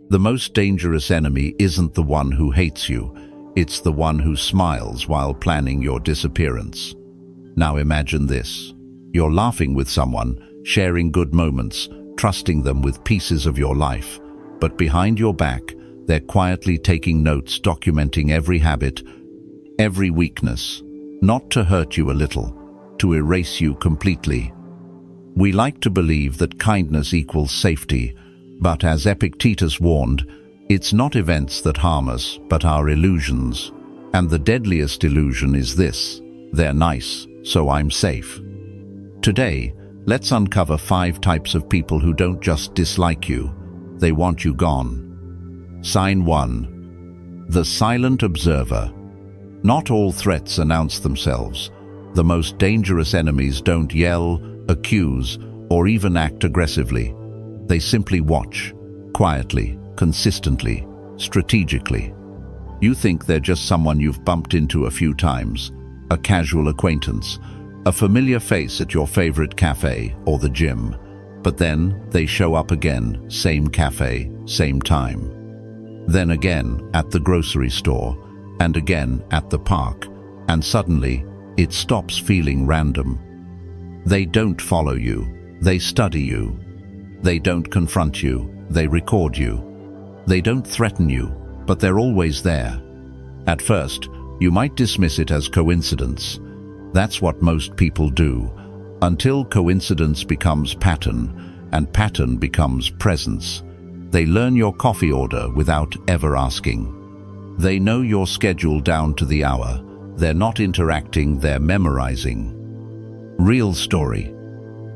The most dangerous enemy isn't the one who hates you, it's the one who smiles while planning your disappearance. Now imagine this. You're laughing with someone, sharing good moments, trusting them with pieces of your life, but behind your back, they're quietly taking notes, documenting every habit, every weakness, not to hurt you a little, to erase you completely. We like to believe that kindness equals safety, but as Epictetus warned, it's not events that harm us, but our illusions. And the deadliest illusion is this: they're nice, so I'm safe. Today, let's uncover 5 types of people who don't just dislike you, they want you gone. Sign 1. The silent observer. Not all threats announce themselves. The most dangerous enemies don't yell, accuse, or even act aggressively. They simply watch, quietly, consistently, strategically. You think they're just someone you've bumped into a few times, a casual acquaintance, a familiar face at your favorite cafe or the gym. But then they show up again, same cafe, same time. Then again at the grocery store, and again at the park, and suddenly it stops feeling random. They don't follow you, they study you. They don't confront you, they record you. They don't threaten you, but they're always there. At first, you might dismiss it as coincidence. That's what most people do, until coincidence becomes pattern, and pattern becomes presence. They learn your coffee order without ever asking. They know your schedule down to the hour. They're not interacting, they're memorizing. Real story.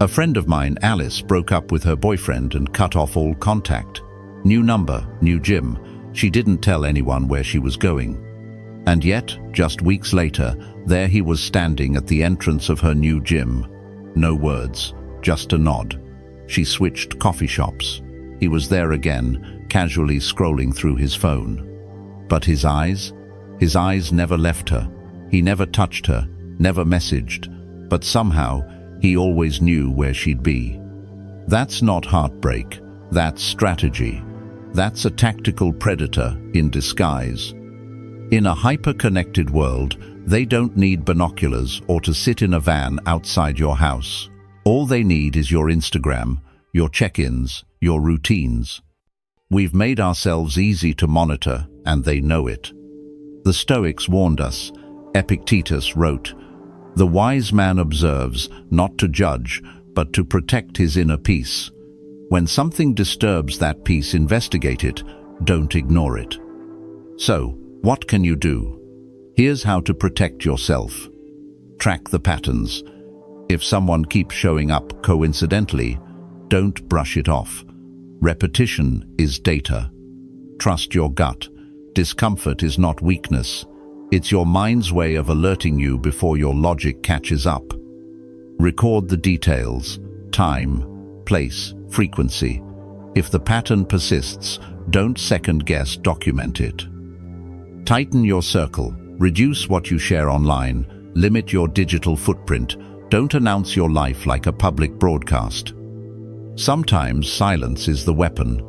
A friend of mine, Alice, broke up with her boyfriend and cut off all contact. New number, new gym. She didn't tell anyone where she was going. And yet, just weeks later, there he was standing at the entrance of her new gym. No words, just a nod. She switched coffee shops. He was there again, casually scrolling through his phone. But his eyes never left her. He never touched her, never messaged. But somehow, he always knew where she'd be. That's not heartbreak, that's strategy. That's a tactical predator in disguise. In a hyper-connected world, they don't need binoculars or to sit in a van outside your house. All they need is your Instagram, your check-ins, your routines. We've made ourselves easy to monitor, and they know it. The Stoics warned us. Epictetus wrote, "The wise man observes, not to judge, but to protect his inner peace. When something disturbs that peace, investigate it, don't ignore it." So, what can you do? Here's how to protect yourself. Track the patterns. If someone keeps showing up coincidentally, don't brush it off. Repetition is data. Trust your gut. Discomfort is not weakness. It's your mind's way of alerting you before your logic catches up. Record the details: time, place, frequency. If the pattern persists, don't second-guess, document it. Tighten your circle. Reduce what you share online. Limit your digital footprint. Don't announce your life like a public broadcast. Sometimes silence is the weapon.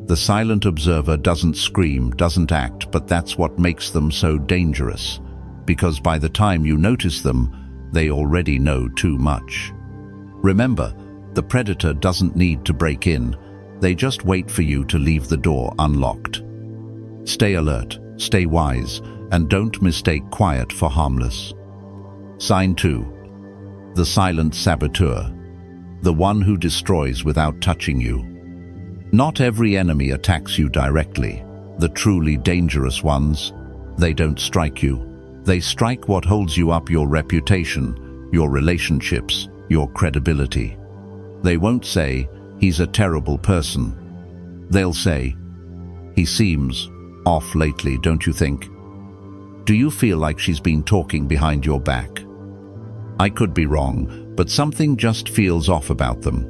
The silent observer doesn't scream, doesn't act, but that's what makes them so dangerous. Because by the time you notice them, they already know too much. Remember, the predator doesn't need to break in. They just wait for you to leave the door unlocked. Stay alert, stay wise, and don't mistake quiet for harmless. Sign 2. The silent saboteur. The one who destroys without touching you. Not every enemy attacks you directly. The truly dangerous ones, they don't strike you. They strike what holds you up: your reputation, your relationships, your credibility. They won't say, "He's a terrible person." They'll say, "He seems off lately, don't you think? Do you feel like she's been talking behind your back?" I could be wrong, but something just feels off about them.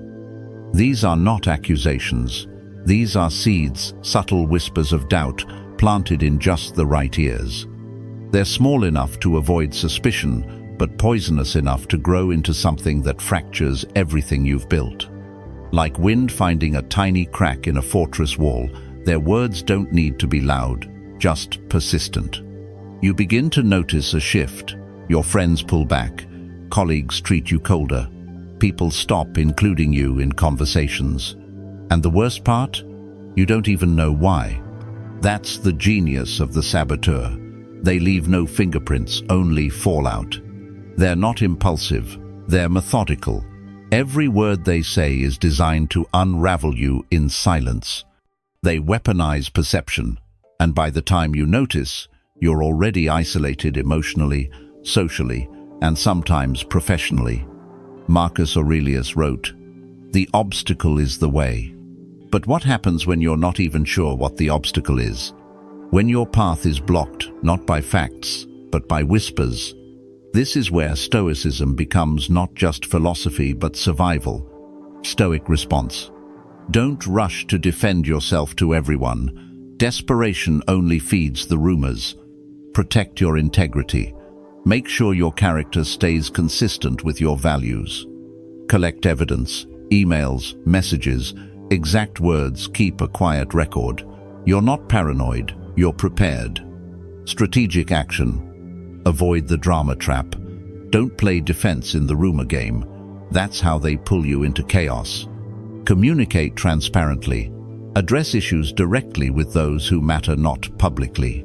These are not accusations. These are seeds, subtle whispers of doubt, planted in just the right ears. They're small enough to avoid suspicion, but poisonous enough to grow into something that fractures everything you've built. Like wind finding a tiny crack in a fortress wall, Their words don't need to be loud, just persistent. You begin to notice a shift. Your friends pull back, colleagues treat you colder, people stop including you in conversations. And the worst part? You don't even know why. That's the genius of the saboteur. They leave no fingerprints, only fallout. They're not impulsive, they're methodical. Every word they say is designed to unravel you in silence. They weaponize perception, and by the time you notice, you're already isolated emotionally, socially, and sometimes professionally. Marcus Aurelius wrote, "The obstacle is the way." But what happens when you're not even sure what the obstacle is? When your path is blocked, not by facts, but by whispers. This is where Stoicism becomes not just philosophy but survival. Stoic response. Don't rush to defend yourself to everyone. Desperation only feeds the rumors. Protect your integrity. Make sure your character stays consistent with your values. Collect evidence, emails, messages, exact words, keep a quiet record. You're not paranoid, you're prepared. Strategic action. Avoid the drama trap. Don't play defense in the rumor game. That's how they pull you into chaos. Communicate transparently. Address issues directly with those who matter, not publicly.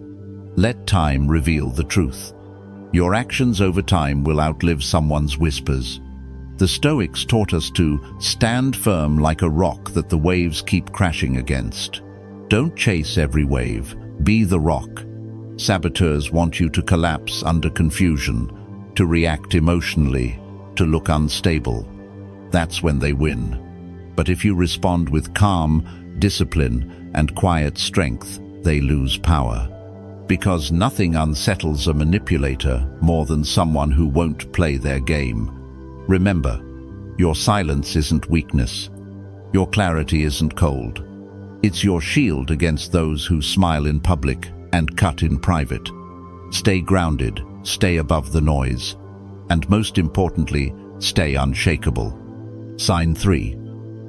Let time reveal the truth. Your actions over time will outlive someone's whispers. The Stoics taught us to stand firm like a rock that the waves keep crashing against. Don't chase every wave, be the rock. Saboteurs want you to collapse under confusion, to react emotionally, to look unstable. That's when they win. But if you respond with calm, discipline, and quiet strength, they lose power. Because nothing unsettles a manipulator more than someone who won't play their game. Remember, your silence isn't weakness. Your clarity isn't cold. It's your shield against those who smile in public and cut in private. Stay grounded, stay above the noise, and most importantly, stay unshakable. Sign 3.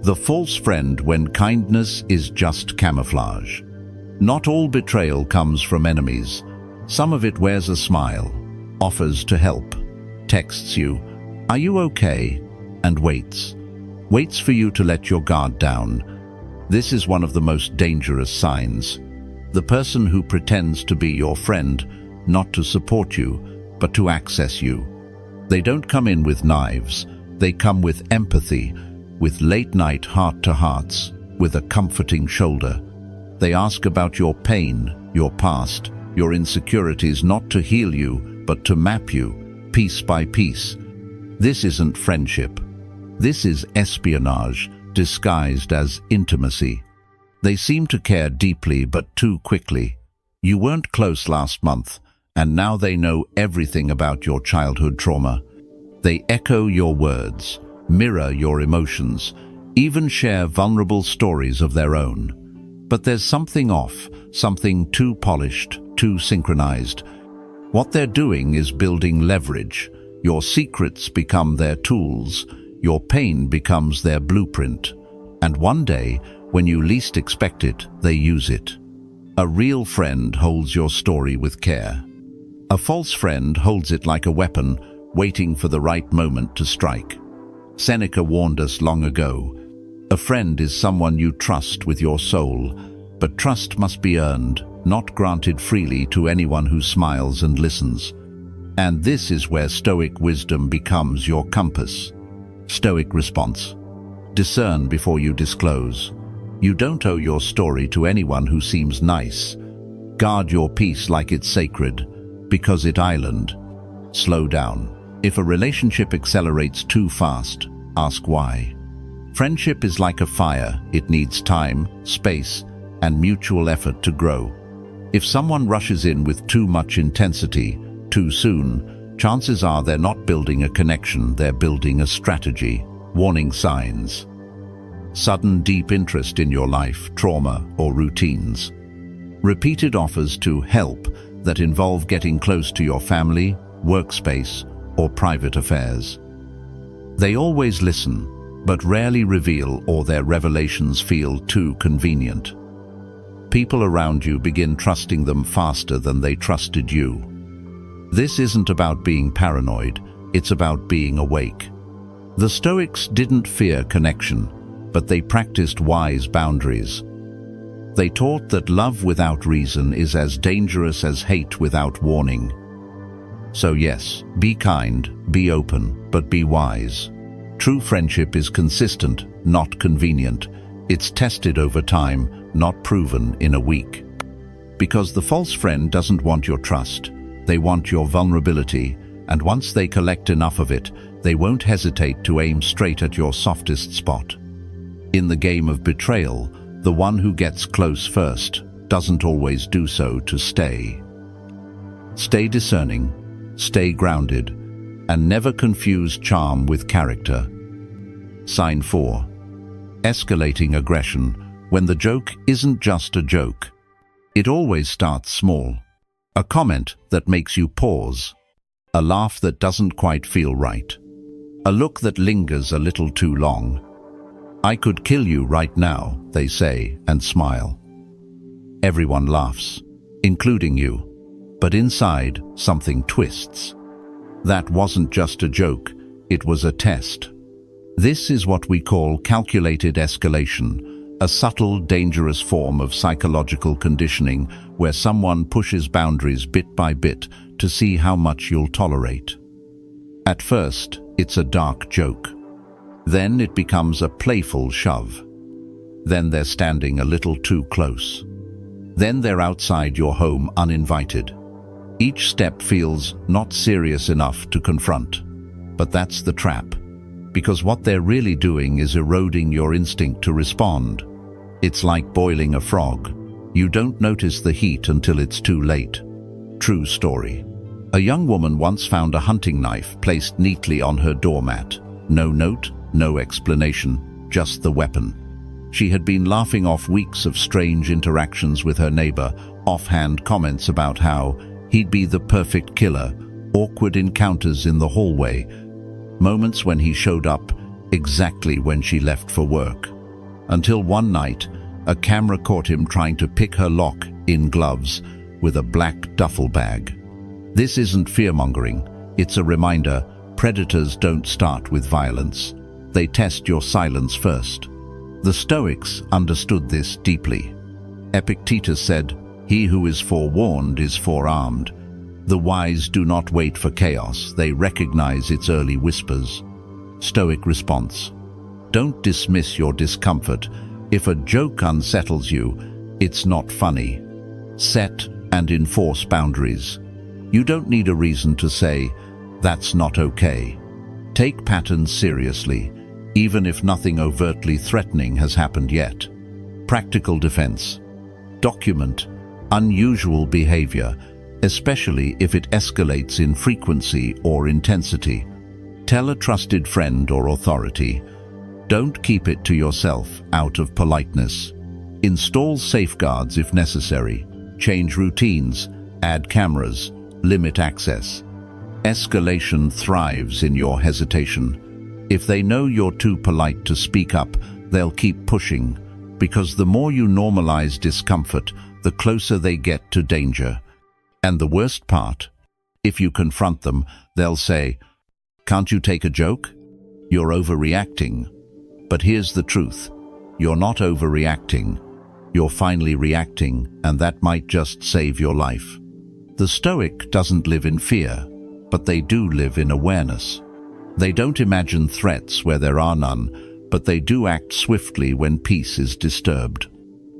The false friend when kindness is just camouflage. Not all betrayal comes from enemies. Some of it wears a smile, offers to help, texts you, "Are you okay?" and waits. Waits for you to let your guard down. This is one of the most dangerous signs. The person who pretends to be your friend, not to support you, but to access you. They don't come in with knives. They come with empathy, with late-night heart-to-hearts, with a comforting shoulder. They ask about your pain, your past, your insecurities, not to heal you, but to map you, piece by piece. This isn't friendship. This is espionage, disguised as intimacy. They seem to care deeply, but too quickly. You weren't close last month, and now they know everything about your childhood trauma. They echo your words, mirror your emotions, even share vulnerable stories of their own. But there's something off, something too polished, too synchronized. What they're doing is building leverage. Your secrets become their tools. Your pain becomes their blueprint. And one day, when you least expect it, they use it. A real friend holds your story with care. A false friend holds it like a weapon, waiting for the right moment to strike. Seneca warned us long ago. A friend is someone you trust with your soul, but trust must be earned, not granted freely to anyone who smiles and listens. And this is where Stoic wisdom becomes your compass. Stoic response. Discern before you disclose. You don't owe your story to anyone who seems nice. Guard your peace like it's sacred, because it island. Slow down. If a relationship accelerates too fast, ask why. Friendship is like a fire. It needs time, space, and mutual effort to grow. If someone rushes in with too much intensity, too soon, chances are they're not building a connection, they're building a strategy. Warning signs. Sudden deep interest in your life, trauma, or routines. Repeated offers to help that involve getting close to your family, workspace, or private affairs. They always listen, but rarely reveal, or their revelations feel too convenient. people around you begin trusting them faster than they trusted you. This isn't about being paranoid, it's about being awake. The Stoics didn't fear connection, but they practiced wise boundaries. They taught that love without reason is as dangerous as hate without warning. So yes, be kind, be open, but be wise. True friendship is consistent, not convenient. It's tested over time, not proven in a week. Because the false friend doesn't want your trust. They want your vulnerability, and once they collect enough of it, they won't hesitate to aim straight at your softest spot. In the game of betrayal, the one who gets close first doesn't always do so to stay. Stay discerning, stay grounded, and never confuse charm with character. Sign 4. Escalating aggression when the joke isn't just a joke. It always starts small. A comment that makes you pause. A laugh that doesn't quite feel right. A look that lingers a little too long. I could kill you right now, they say, and smile. Everyone laughs, including you. But inside, something twists. That wasn't just a joke, it was a test. This is what we call calculated escalation, a subtle, dangerous form of psychological conditioning where someone pushes boundaries bit by bit to see how much you'll tolerate. At first, it's a dark joke. Then it becomes a playful shove. Then they're standing a little too close. Then they're outside your home uninvited. Each step feels not serious enough to confront. But that's the trap. Because what they're really doing is eroding your instinct to respond. It's like boiling a frog. You don't notice the heat until it's too late. True story. A young woman once found a hunting knife placed neatly on her doormat. No note, no explanation, just the weapon. She had been laughing off weeks of strange interactions with her neighbor, offhand comments about how he'd be the perfect killer, awkward encounters in the hallway, moments when he showed up exactly when she left for work. Until one night, a camera caught him trying to pick her lock in gloves with a black duffel bag. This isn't fear-mongering, it's a reminder predators don't start with violence. They test your silence first. The Stoics understood this deeply. Epictetus said, "He who is forewarned is forearmed." The wise do not wait for chaos, they recognize its early whispers. Stoic response. Don't dismiss your discomfort. If a joke unsettles you, it's not funny. Set and enforce boundaries. You don't need a reason to say, "That's not okay." Take patterns seriously, even if nothing overtly threatening has happened yet. Practical defense. Document unusual behavior, especially if it escalates in frequency or intensity. Tell a trusted friend or authority. Don't keep it to yourself out of politeness. Install safeguards if necessary. Change routines, add cameras, limit access. Escalation thrives in your hesitation. If they know you're too polite to speak up, they'll keep pushing, because the more you normalize discomfort, the closer they get to danger. And the worst part, if you confront them, they'll say, "Can't you take a joke? You're overreacting." But here's the truth. You're not overreacting. You're finally reacting, and that might just save your life. The Stoic doesn't live in fear, but they do live in awareness. They don't imagine threats where there are none, but they do act swiftly when peace is disturbed.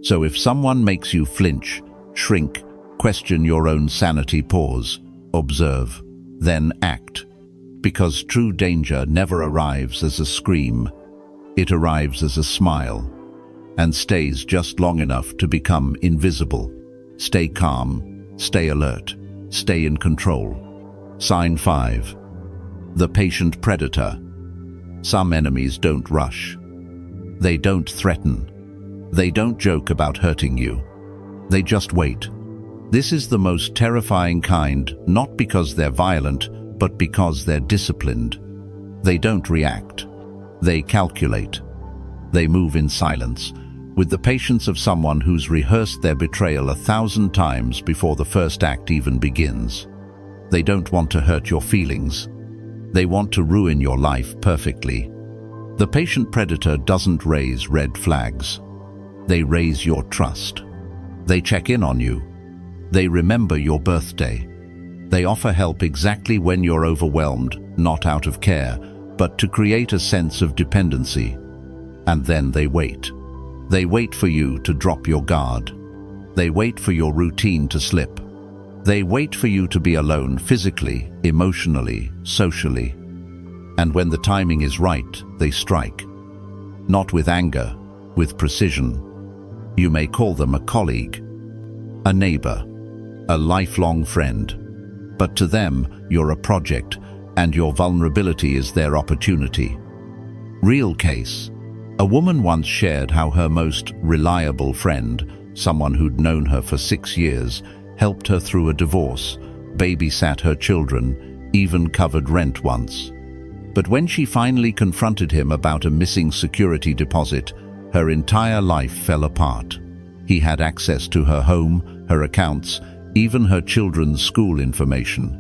So if someone makes you flinch, shrink, question your own sanity, pause, observe, then act. Because true danger never arrives as a scream. It arrives as a smile, and stays just long enough to become invisible. Stay calm, stay alert, stay in control. Sign 5. The patient predator. Some enemies don't rush. They don't threaten. They don't joke about hurting you. They just wait. This is the most terrifying kind, not because they're violent, but because they're disciplined. They don't react. They calculate. They move in silence, with the patience of someone who's rehearsed their betrayal 1,000 times before the first act even begins. They don't want to hurt your feelings. They want to ruin your life perfectly. The patient predator doesn't raise red flags. They raise your trust. They check in on you. They remember your birthday. They offer help exactly when you're overwhelmed, not out of care, but to create a sense of dependency. And then they wait. They wait for you to drop your guard. They wait for your routine to slip. They wait for you to be alone physically, emotionally, socially. And when the timing is right, they strike. Not with anger, with precision. You may call them a colleague, a neighbor, a lifelong friend. But to them, you're a project, and your vulnerability is their opportunity. Real case. A woman once shared how her most reliable friend, someone who'd known her for 6 years, helped her through a divorce, babysat her children, even covered rent once. But when she finally confronted him about a missing security deposit, her entire life fell apart. He had access to her home, her accounts, even her children's school information.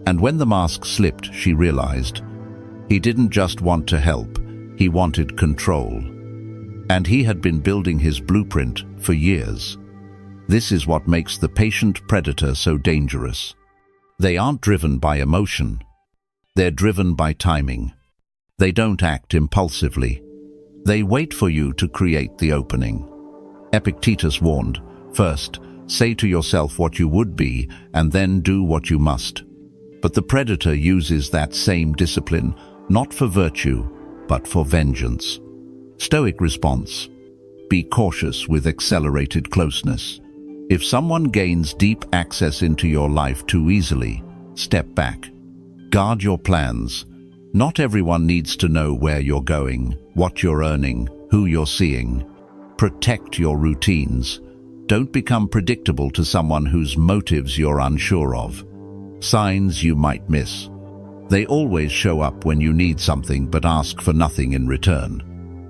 And when the mask slipped, she realized he didn't just want to help, he wanted control. And he had been building his blueprint for years. This is what makes the patient predator so dangerous. They aren't driven by emotion. They're driven by timing. They don't act impulsively. They wait for you to create the opening. Epictetus warned, first, say to yourself what you would be, and then do what you must. But the predator uses that same discipline, not for virtue, but for vengeance. Stoic response: be cautious with accelerated closeness. If someone gains deep access into your life too easily, step back. Guard your plans. Not everyone needs to know where you're going, what you're earning, who you're seeing. Protect your routines. Don't become predictable to someone whose motives you're unsure of. Signs you might miss. They always show up when you need something but ask for nothing in return.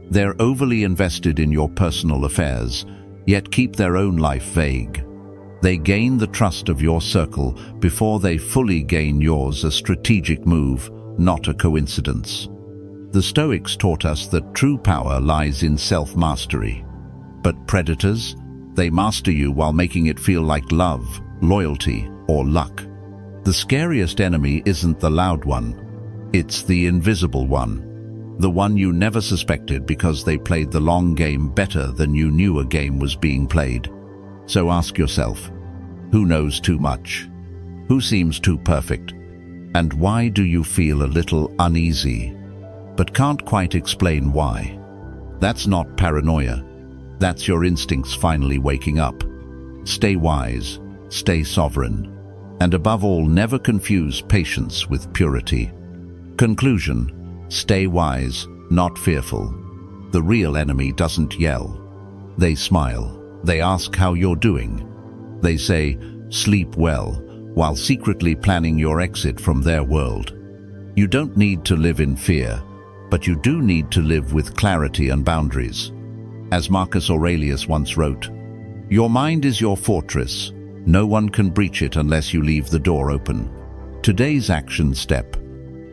They're overly invested in your personal affairs, yet keep their own life vague. They gain the trust of your circle before they fully gain yours, a strategic move, not a coincidence. The Stoics taught us that true power lies in self-mastery. But predators, they master you while making it feel like love, loyalty, or luck. The scariest enemy isn't the loud one. It's the invisible one. The one you never suspected because they played the long game better than you knew a game was being played. So ask yourself, who knows too much? Who seems too perfect? And why do you feel a little uneasy, but can't quite explain why? That's not paranoia. That's your instincts finally waking up. Stay wise, stay sovereign. And above all, never confuse patience with purity. Conclusion: stay wise, not fearful. The real enemy doesn't yell. They smile. They ask how you're doing. They say, sleep well, while secretly planning your exit from their world. You don't need to live in fear, but you do need to live with clarity and boundaries. As Marcus Aurelius once wrote, your mind is your fortress. No one can breach it unless you leave the door open. Today's action step.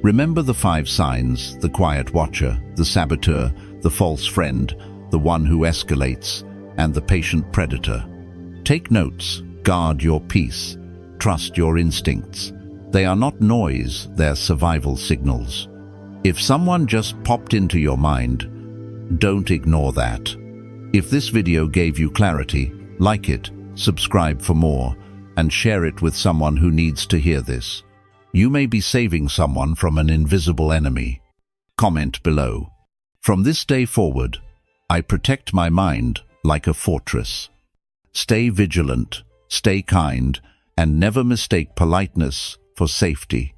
Remember the 5 signs: the quiet watcher, the saboteur, the false friend, the one who escalates, and the patient predator. Take notes, guard your peace, trust your instincts. They are not noise, they're survival signals. If someone just popped into your mind, don't ignore that. If this video gave you clarity, like it, subscribe for more, and share it with someone who needs to hear this. You may be saving someone from an invisible enemy. Comment below. From this day forward, I protect my mind like a fortress. Stay vigilant, stay kind, and never mistake politeness for safety.